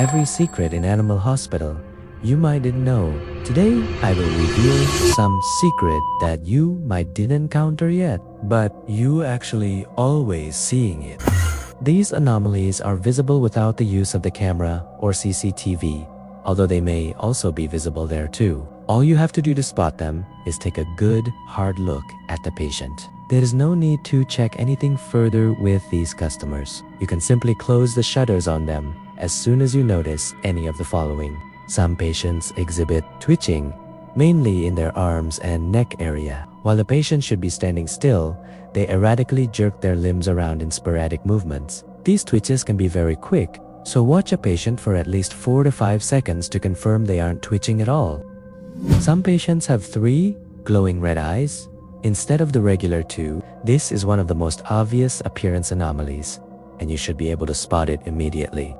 every secret in Animal Hospital you might didn't know. Today, I will reveal some secret that you might didn't encounter yet, but you actually always seeing it. These anomalies are visible without the use of the camera or CCTV, although they may also be visible there too. All you have to do to spot them is take a good, hard look at the patient. There is no need to check anything further with these customers. You can simply close the shutters on them as soon as you notice any of the following. Some patients exhibit twitching, mainly in their arms and neck area. While the patient should be standing still, they erratically jerk their limbs around in sporadic movements. These twitches can be very quick, so watch a patient for at least 4 to 5 seconds to confirm they aren't twitching at all. Some patients have 3 glowing red eyes instead of the regular 2. This is one of the most obvious appearance anomalies, and you should be able to spot it immediately.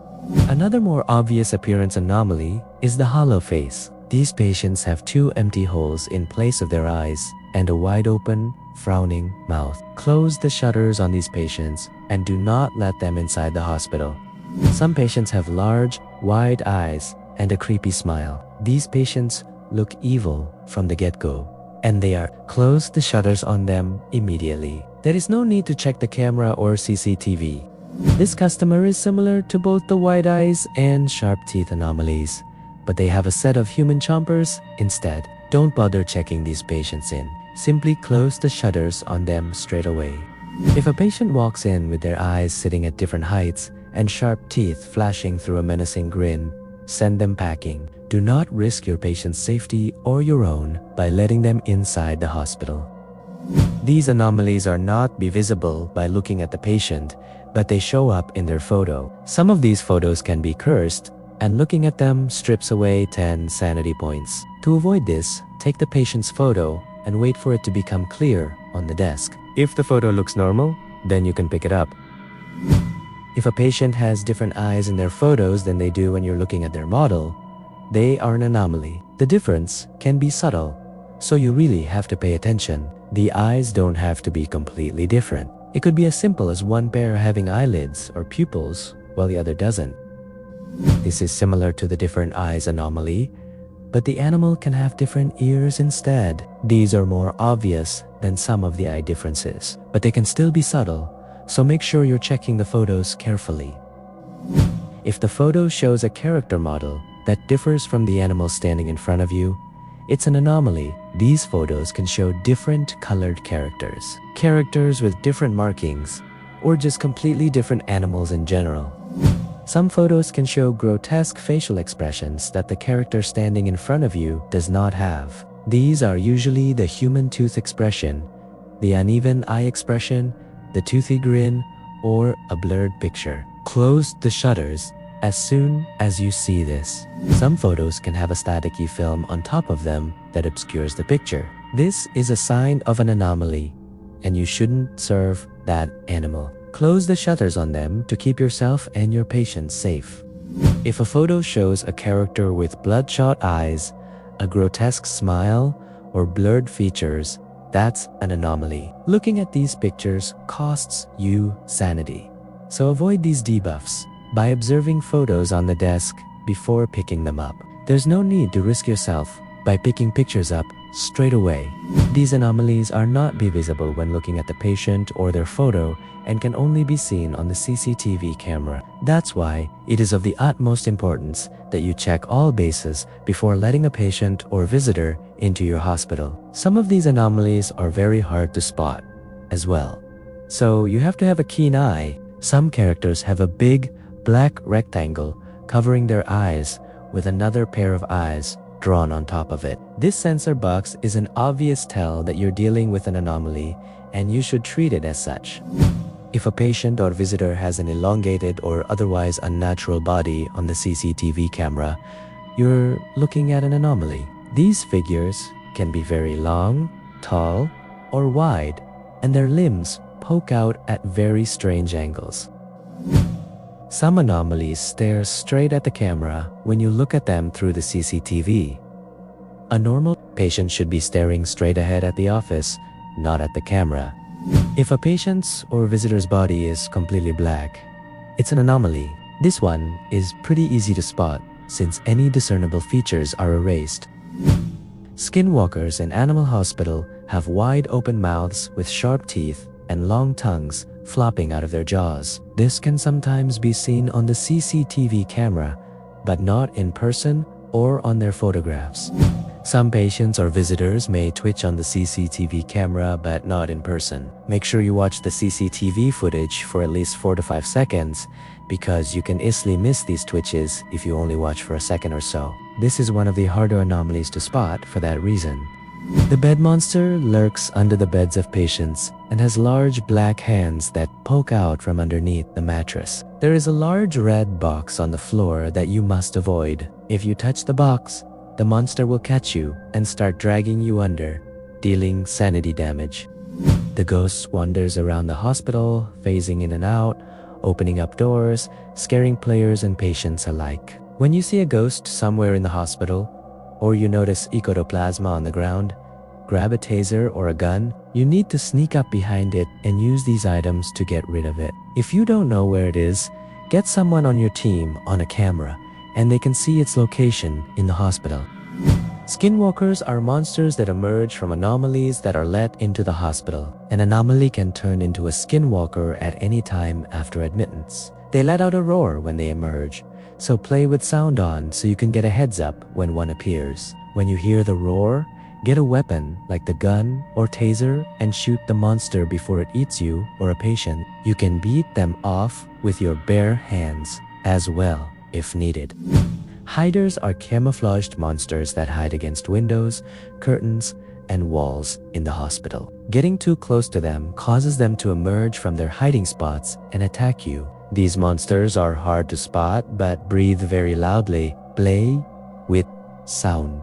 Another more obvious appearance anomaly is the hollow face. These patients have 2 empty holes in place of their eyes and a wide open, frowning mouth. Close the shutters on these patients and do not let them inside the hospital. Some patients have large, wide eyes and a creepy smile. These patients look evil from the get-go, and they are close the shutters on them immediately. There is no need to check the camera or CCTV. This customer is similar to both the wide eyes and sharp teeth anomalies, but they have a set of human chompers instead. Don't bother checking these patients in. Simply close the shutters on them straight away. If a patient walks in with their eyes sitting at different heights and sharp teeth flashing through a menacing grin, send them packing. Do not risk your patient's safety or your own by letting them inside the hospital. These anomalies are not visible by looking at the patient, but they show up in their photo. Some of these photos can be cursed, and looking at them strips away 10 sanity points. To avoid this, take the patient's photo and wait for it to become clear on the desk. If the photo looks normal, then you can pick it up. If a patient has different eyes in their photos than they do when you're looking at their model, they are an anomaly. The difference can be subtle, so you really have to pay attention. The eyes don't have to be completely different. It could be as simple as one pair having eyelids or pupils while the other doesn't. This is similar to the different eyes anomaly, but the animal can have different ears instead. These are more obvious than some of the eye differences, but they can still be subtle, so make sure you're checking the photos carefully. If the photo shows a character model that differs from the animal standing in front of you, it's an anomaly. These photos can show different colored characters, characters with different markings, or just completely different animals in general. Some photos can show grotesque facial expressions that the character standing in front of you does not have. These are usually the human tooth expression, the uneven eye expression, the toothy grin, or a blurred picture. Close the shutters as soon as you see this. Some photos can have a staticky film on top of them that obscures the picture. This is a sign of an anomaly, and you shouldn't serve that animal. Close the shutters on them to keep yourself and your patient safe. If a photo shows a character with bloodshot eyes, a grotesque smile, or blurred features, that's an anomaly. Looking at these pictures costs you sanity. So avoid these debuffs by observing photos on the desk before picking them up. There's no need to risk yourself by picking pictures up straight away. These anomalies are not visible when looking at the patient or their photo and can only be seen on the CCTV camera. That's why it is of the utmost importance that you check all bases before letting a patient or visitor into your hospital. Some of these anomalies are very hard to spot as well, so you have to have a keen eye. Some characters have a big black rectangle covering their eyes with another pair of eyes drawn on top of it. This sensor box is an obvious tell that you're dealing with an anomaly, and you should treat it as such. If a patient or visitor has an elongated or otherwise unnatural body on the CCTV camera, you're looking at an anomaly. These figures can be very long, tall, or wide, and their limbs poke out at very strange angles. Some anomalies stare straight at the camera when you look at them through the CCTV. A normal patient should be staring straight ahead at the office, not at the camera. If a patient's or visitor's body is completely black, it's an anomaly. This one is pretty easy to spot since any discernible features are erased. Skinwalkers in Animal Hospital have wide open mouths with sharp teeth and long tongues flopping out of their jaws. This can sometimes be seen on the CCTV camera, but not in person or on their photographs. Some patients or visitors may twitch on the CCTV camera but not in person. Make sure you watch the CCTV footage for at least 4 to 5 seconds because you can easily miss these twitches if you only watch for a second or so. This is one of the harder anomalies to spot for that reason. The bed monster lurks under the beds of patients and has large black hands that poke out from underneath the mattress. There is a large red box on the floor that you must avoid. If you touch the box, the monster will catch you and start dragging you under, dealing sanity damage. The ghost wanders around the hospital, phasing in and out, opening up doors, scaring players and patients alike. When you see a ghost somewhere in the hospital, or you notice ectoplasma on the ground, grab a taser or a gun. You need to sneak up behind it and use these items to get rid of it. If you don't know where it is, get someone on your team on a camera and they can see its location in the hospital. Skinwalkers are monsters that emerge from anomalies that are let into the hospital. An anomaly can turn into a skinwalker at any time after admittance. They let out a roar when they emerge, so play with sound on so you can get a heads up when one appears. When you hear the roar, get a weapon like the gun or taser and shoot the monster before it eats you or a patient. You can beat them off with your bare hands as well if needed. Hiders are camouflaged monsters that hide against windows, curtains, and walls in the hospital. Getting too close to them causes them to emerge from their hiding spots and attack you. These monsters are hard to spot but breathe very loudly. Play with sound.